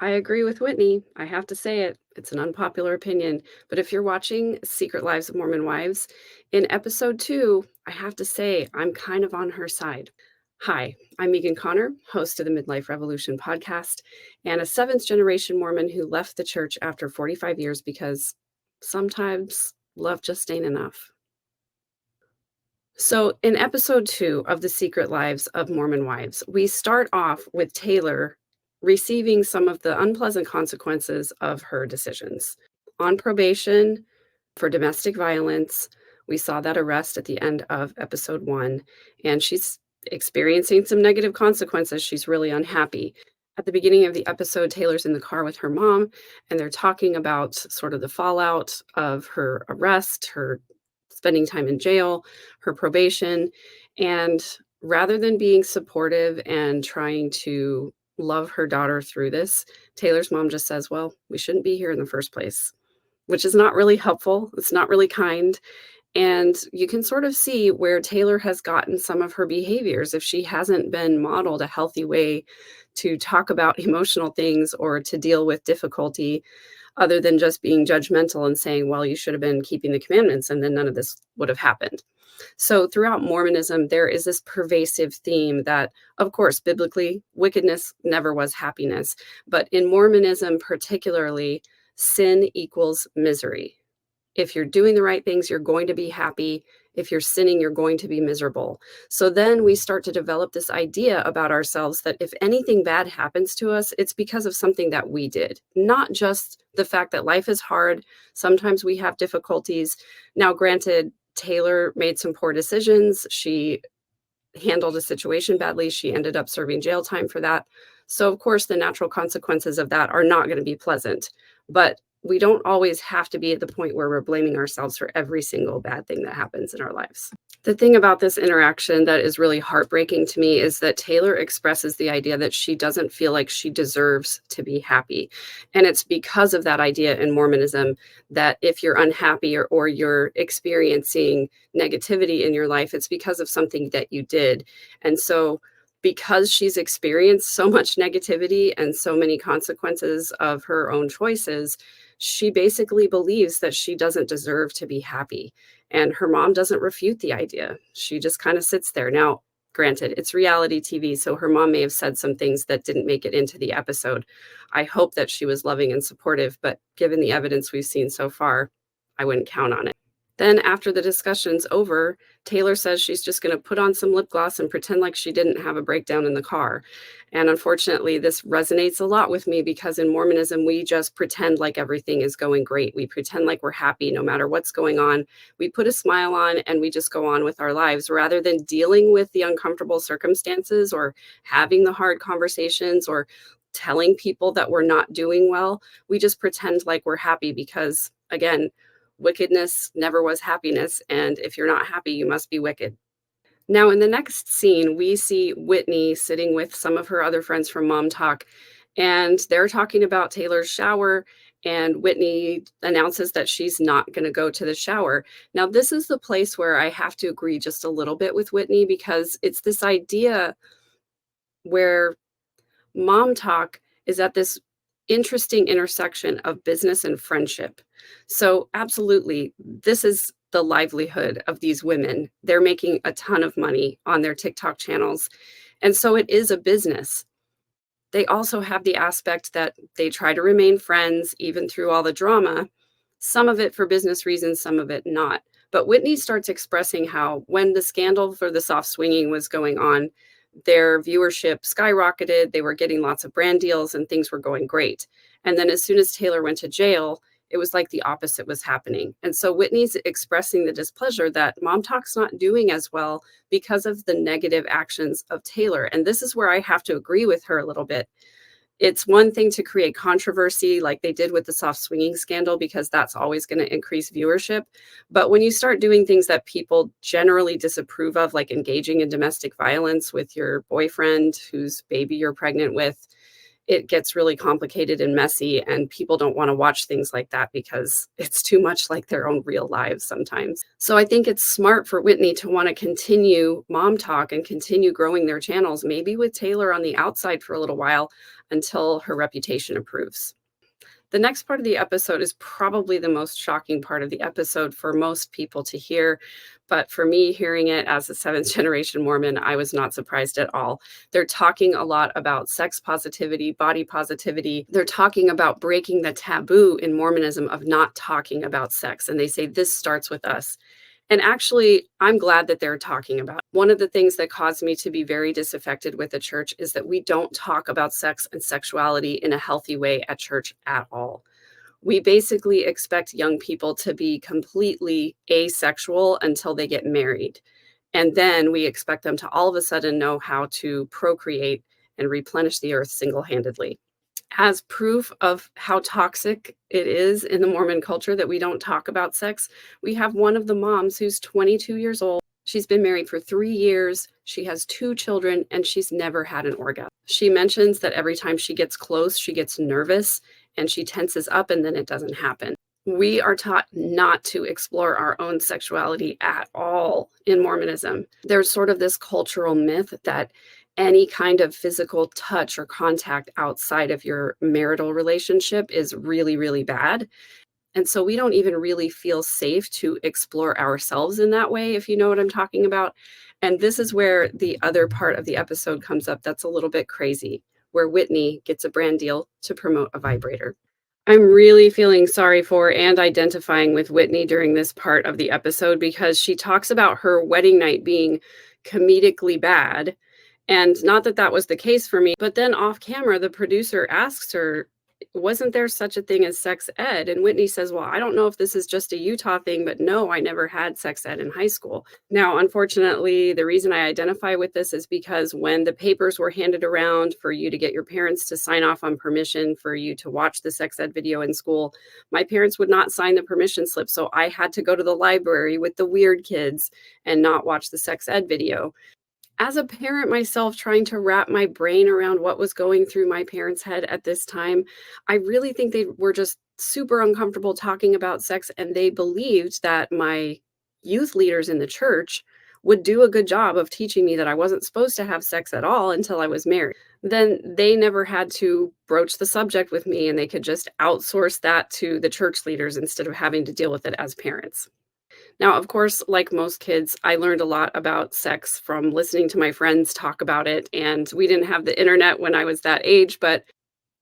I agree with Whitney. I have to say it. It's an unpopular opinion. But if you're watching Secret Lives of Mormon Wives, in episode 2, I have to say I'm kind of on her side. Hi, I'm Megan Connor, host of the Midlife Revolution podcast, and a seventh generation Mormon who left the church after 45 years because sometimes love just ain't enough. So, in episode 2 of The Secret Lives of Mormon Wives, we start off with Taylor receiving some of the unpleasant consequences of her decisions. On probation for domestic violence, we saw that arrest at the end of episode 1, and she's experiencing some negative consequences. She's really unhappy. At the beginning of the episode, Taylor's in the car with her mom, and they're talking about sort of the fallout of her arrest, her spending time in jail, her probation. And rather than being supportive and trying to love her daughter through this, Taylor's mom just says, well, we shouldn't be here in the first place, which is not really helpful. It's not really kind. And you can sort of see where Taylor has gotten some of her behaviors if she hasn't been modeled a healthy way to talk about emotional things or to deal with difficulty other than just being judgmental and saying, well, you should have been keeping the commandments and then none of this would have happened. So throughout Mormonism, there is this pervasive theme that, of course, biblically, wickedness never was happiness. But in Mormonism, particularly, sin equals misery. If you're doing the right things, you're going to be happy. If you're sinning, you're going to be miserable. So then we start to develop this idea about ourselves that if anything bad happens to us, it's because of something that we did, not just the fact that life is hard. Sometimes we have difficulties. Now, granted, Taylor made some poor decisions. She handled a situation badly. She ended up serving jail time for that. So, of course, the natural consequences of that are not going to be pleasant. But we don't always have to be at the point where we're blaming ourselves for every single bad thing that happens in our lives. The thing about this interaction that is really heartbreaking to me is that Taylor expresses the idea that she doesn't feel like she deserves to be happy. And it's because of that idea in Mormonism that if you're unhappy or you're experiencing negativity in your life, it's because of something that you did. And so because she's experienced so much negativity and so many consequences of her own choices, she basically believes that she doesn't deserve to be happy. And her mom doesn't refute the idea. She just kind of sits there. Now, granted, it's reality TV, so her mom may have said some things that didn't make it into the episode. I hope that she was loving and supportive, but given the evidence we've seen so far, I wouldn't count on it. Then after the discussion's over, Taylor says she's just going to put on some lip gloss and pretend like she didn't have a breakdown in the car. And unfortunately, this resonates a lot with me because in Mormonism, we just pretend like everything is going great. We pretend like we're happy no matter what's going on. We put a smile on and we just go on with our lives rather than dealing with the uncomfortable circumstances or having the hard conversations or telling people that we're not doing well. We just pretend like we're happy because, again, wickedness never was happiness, and if you're not happy, you must be wicked. Now, in the next scene, we see Whitney sitting with some of her other friends from Mom Talk, and they're talking about Taylor's shower, and Whitney announces that she's not going to go to the shower. Now, this is the place where I have to agree just a little bit with Whitney because it's this idea where Mom Talk is at this interesting intersection of business and friendship. So absolutely, this is the livelihood of these women. They're making a ton of money on their TikTok channels. And so it is a business. They also have the aspect that they try to remain friends even through all the drama, some of it for business reasons, some of it not. But Whitney starts expressing how when the scandal for the soft swinging was going on, their viewership skyrocketed. They were getting lots of brand deals and things were going great. And then as soon as Taylor went to jail, it was like the opposite was happening. And so Whitney's expressing the displeasure that Mom Talk's not doing as well because of the negative actions of Taylor. And this is where I have to agree with her a little bit. It's one thing to create controversy like they did with the soft swinging scandal, because that's always going to increase viewership. But when you start doing things that people generally disapprove of, like engaging in domestic violence with your boyfriend whose baby you're pregnant with, it gets really complicated and messy, and people don't want to watch things like that because it's too much like their own real lives sometimes. So I think it's smart for Whitney to want to continue Mom Talk and continue growing their channels, maybe with Taylor on the outside for a little while. until her reputation improves. The next part of the episode is probably the most shocking part of the episode for most people to hear. But for me, hearing it as a seventh generation Mormon, I was not surprised at all. They're talking a lot about sex positivity, body positivity. They're talking about breaking the taboo in Mormonism of not talking about sex. And they say this starts with us. And actually, I'm glad that they're talking about it. One of the things that caused me to be very disaffected with the church is that we don't talk about sex and sexuality in a healthy way at church at all. We basically expect young people to be completely asexual until they get married. And then we expect them to all of a sudden know how to procreate and replenish the earth single-handedly. As proof of how toxic it is in the Mormon culture that we don't talk about sex, we have one of the moms who's 22 years old. She's been married for 3 years. She has 2 children, and she's never had an orgasm. She mentions that every time she gets close, she gets nervous and she tenses up, and then it doesn't happen. We are taught not to explore our own sexuality at all in Mormonism. There's sort of this cultural myth that any kind of physical touch or contact outside of your marital relationship is really, really bad. And so we don't even really feel safe to explore ourselves in that way, if you know what I'm talking about. And this is where the other part of the episode comes up that's a little bit crazy, where Whitney gets a brand deal to promote a vibrator. I'm really feeling sorry for and identifying with Whitney during this part of the episode because she talks about her wedding night being comedically bad. And not that that was the case for me, but then off camera, the producer asks her, wasn't there such a thing as sex ed? And Whitney says, well, I don't know if this is just a Utah thing, but no, I never had sex ed in high school. Now, unfortunately, the reason I identify with this is because when the papers were handed around for you to get your parents to sign off on permission for you to watch the sex ed video in school, my parents would not sign the permission slip. So I had to go to the library with the weird kids and not watch the sex ed video. As a parent myself, trying to wrap my brain around what was going through my parents' head at this time, I really think they were just super uncomfortable talking about sex, and they believed that my youth leaders in the church would do a good job of teaching me that I wasn't supposed to have sex at all until I was married. Then they never had to broach the subject with me, and they could just outsource that to the church leaders instead of having to deal with it as parents. Now, of course, like most kids, I learned a lot about sex from listening to my friends talk about it. And we didn't have the internet when I was that age, but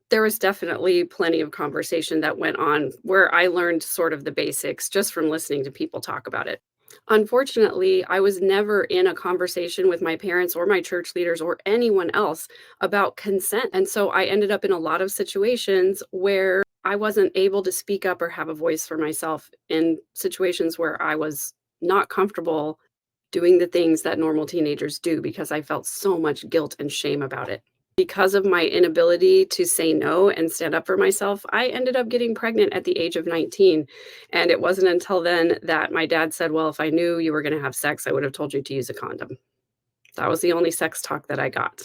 there was definitely plenty of conversation that went on where I learned sort of the basics just from listening to people talk about it. Unfortunately, I was never in a conversation with my parents or my church leaders or anyone else about consent. And so I ended up in a lot of situations where I wasn't able to speak up or have a voice for myself in situations where I was not comfortable doing the things that normal teenagers do because I felt so much guilt and shame about it. Because of my inability to say no and stand up for myself, I ended up getting pregnant at the age of 19. And it wasn't until then that my dad said, well, if I knew you were going to have sex, I would have told you to use a condom. That was the only sex talk that I got.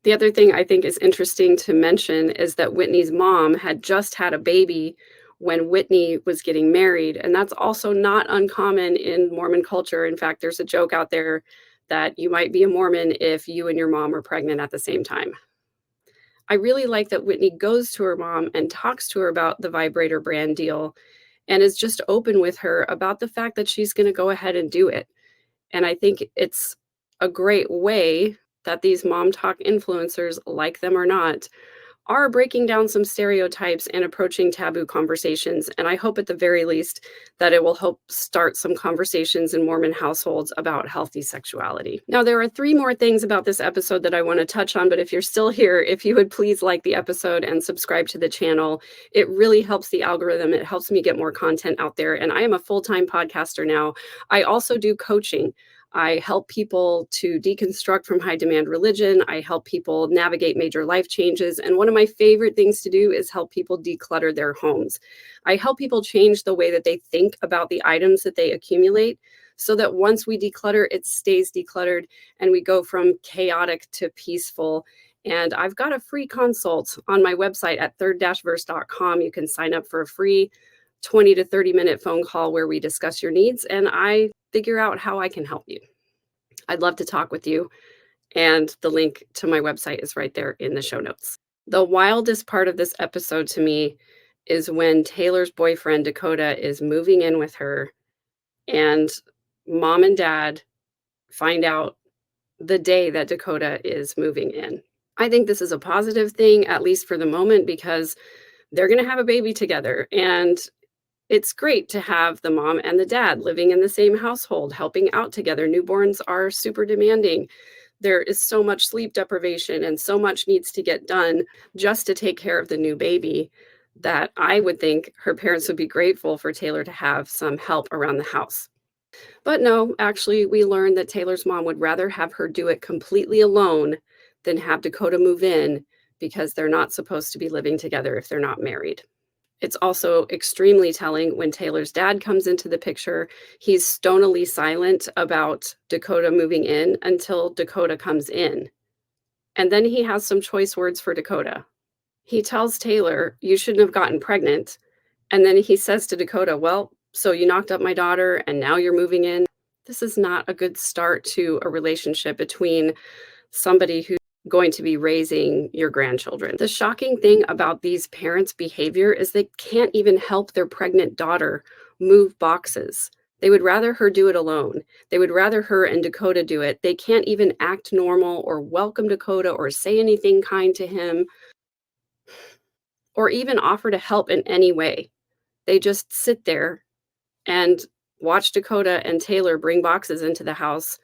The other thing I think is interesting to mention is that Whitney's mom had just had a baby when Whitney was getting married. And that's also not uncommon in Mormon culture. In fact, there's a joke out there that you might be a Mormon if you and your mom are pregnant at the same time. I really like that Whitney goes to her mom and talks to her about the vibrator brand deal and is just open with her about the fact that she's going to go ahead and do it. And I think it's a great way that these mom talk influencers, like them or not, are breaking down some stereotypes and approaching taboo conversations. And I hope at the very least that it will help start some conversations in Mormon households about healthy sexuality. Now, there are 3 more things about this episode that I want to touch on, but if you're still here, if you would please like the episode and subscribe to the channel, it really helps the algorithm. It helps me get more content out there. And I am a full-time podcaster now. I also do coaching. I help people to deconstruct from high demand religion. I help people navigate major life changes. And one of my favorite things to do is help people declutter their homes. I help people change the way that they think about the items that they accumulate so that once we declutter, it stays decluttered and we go from chaotic to peaceful. And I've got a free consult on my website at third-verse.com. You can sign up for a free 20 to 30-minute phone call where we discuss your needs and I figure out how I can help you. I'd love to talk with you. And the link to my website is right there in the show notes. The wildest part of this episode to me is when Taylor's boyfriend, Dakota, is moving in with her, and mom and dad find out the day that Dakota is moving in. I think this is a positive thing, at least for the moment, because they're going to have a baby together. And it's great to have the mom and the dad living in the same household, helping out together. Newborns are super demanding. There is so much sleep deprivation and so much needs to get done just to take care of the new baby that I would think her parents would be grateful for Taylor to have some help around the house. But no, actually, we learned that Taylor's mom would rather have her do it completely alone than have Dakota move in because they're not supposed to be living together if they're not married. It's also extremely telling when Taylor's dad comes into the picture. He's stonily silent about Dakota moving in until Dakota comes in. And then he has some choice words for Dakota. He tells Taylor, "You shouldn't have gotten pregnant." And then he says to Dakota, "Well, so you knocked up my daughter and now you're moving in." This is not a good start to a relationship between somebody who's going to be raising your grandchildren. The shocking thing about these parents' behavior is they can't even help their pregnant daughter move boxes. They would rather her do it alone. They would rather her and Dakota do it. They can't even act normal or welcome Dakota or say anything kind to him or even offer to help in any way. They just sit there and watch Dakota and Taylor bring boxes into the house.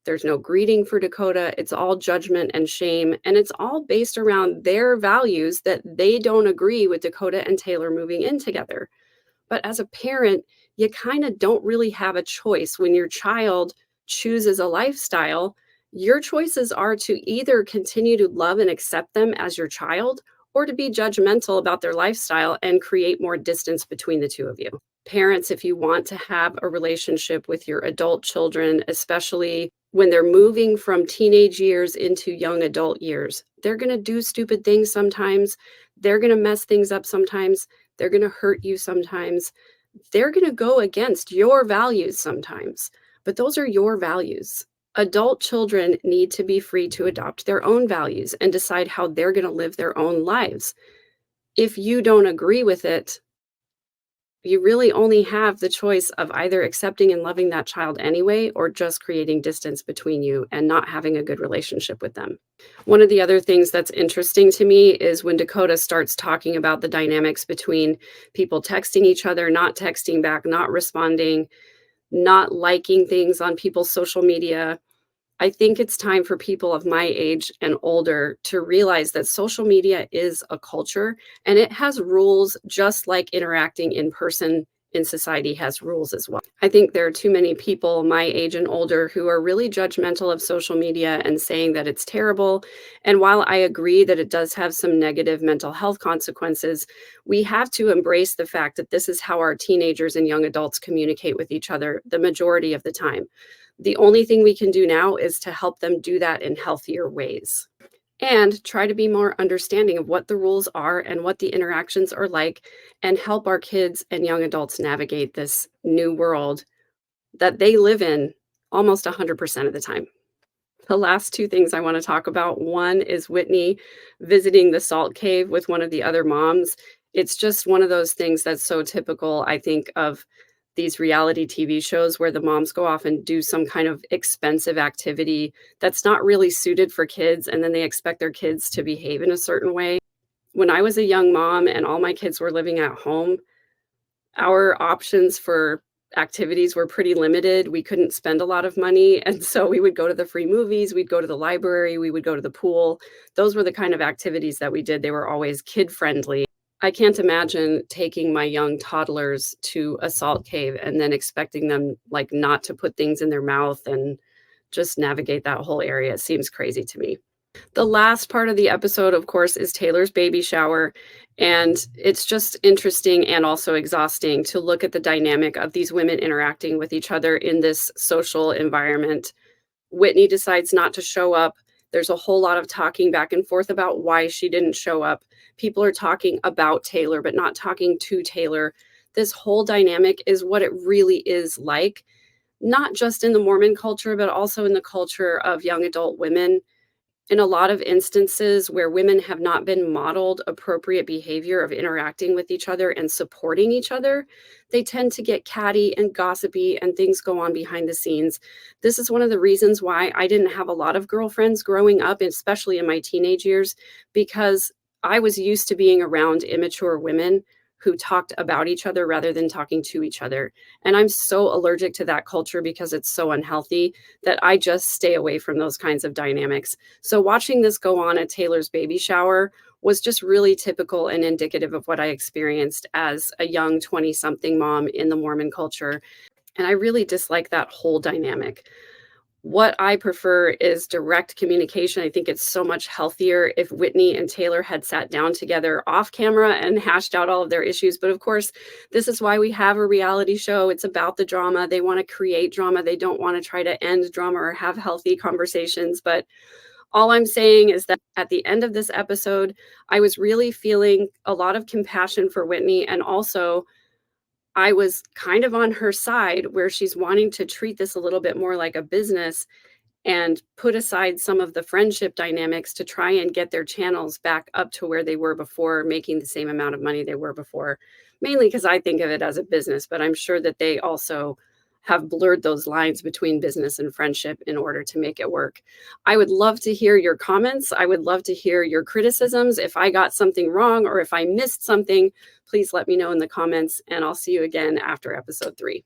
There's no greeting for Dakota. It's all judgment and shame. And it's all based around their values that they don't agree with Dakota and Taylor moving in together. But as a parent, you kind of don't really have a choice when your child chooses a lifestyle. Your choices are to either continue to love and accept them as your child or to be judgmental about their lifestyle and create more distance between the two of you. Parents, if you want to have a relationship with your adult children, especially when they're moving from teenage years into young adult years, they're going to do stupid things sometimes. They're going to mess things up sometimes. They're going to hurt you sometimes. They're going to go against your values sometimes, but those are your values. Adult children need to be free to adopt their own values and decide how they're going to live their own lives. If you don't agree with it, you really only have the choice of either accepting and loving that child anyway, or just creating distance between you and not having a good relationship with them. One of the other things that's interesting to me is when Dakota starts talking about the dynamics between people texting each other, not texting back, not responding, not liking things on people's social media. I think it's time for people of my age and older to realize that social media is a culture and it has rules just like interacting in person in society has rules as well. I think there are too many people my age and older who are really judgmental of social media and saying that it's terrible. And while I agree that it does have some negative mental health consequences, we have to embrace the fact that this is how our teenagers and young adults communicate with each other the majority of the time. The only thing we can do now is to help them do that in healthier ways and try to be more understanding of what the rules are and what the interactions are like and help our kids and young adults navigate this new world that they live in almost 100% of the time. The last two things I want to talk about, one is Whitney visiting the salt cave with one of the other moms. It's just one of those things that's so typical, I think, of these reality TV shows where the moms go off and do some kind of expensive activity that's not really suited for kids, and then they expect their kids to behave in a certain way. When I was a young mom and all my kids were living at home, our options for activities were pretty limited. We couldn't spend a lot of money, and so we would go to the free movies, we'd go to the library, we would go to the pool. Those were the kind of activities that we did. They were always kid-friendly. I can't imagine taking my young toddlers to a salt cave and then expecting them, like, not to put things in their mouth and just navigate that whole area. It seems crazy to me. The last part of the episode, of course, is Taylor's baby shower. And it's just interesting and also exhausting to look at the dynamic of these women interacting with each other in this social environment. Whitney decides not to show up. There's a whole lot of talking back and forth about why she didn't show up. People are talking about Taylor, but not talking to Taylor. This whole dynamic is what it really is like, not just in the Mormon culture, but also in the culture of young adult women. In a lot of instances where women have not been modeled appropriate behavior of interacting with each other and supporting each other, they tend to get catty and gossipy and things go on behind the scenes. This is one of the reasons why I didn't have a lot of girlfriends growing up, especially in my teenage years, because I was used to being around immature women who talked about each other rather than talking to each other. And I'm so allergic to that culture because it's so unhealthy that I just stay away from those kinds of dynamics. So watching this go on at Taylor's baby shower was just really typical and indicative of what I experienced as a young 20-something mom in the Mormon culture. And I really dislike that whole dynamic. What I prefer is direct communication. I think it's so much healthier if Whitney and Taylor had sat down together off camera and hashed out all of their issues. But of course, this is why we have a reality show. It's about the drama. They want to create drama. They don't want to try to end drama or have healthy conversations. But all I'm saying is that at the end of this episode, I was really feeling a lot of compassion for Whitney. And also, I was kind of on her side where she's wanting to treat this a little bit more like a business and put aside some of the friendship dynamics to try and get their channels back up to where they were before, making the same amount of money they were before. Mainly because I think of it as a business, but I'm sure that they also have blurred those lines between business and friendship in order to make it work. I would love to hear your comments. I would love to hear your criticisms. If I got something wrong or if I missed something, please let me know in the comments, and I'll see you again after episode 3.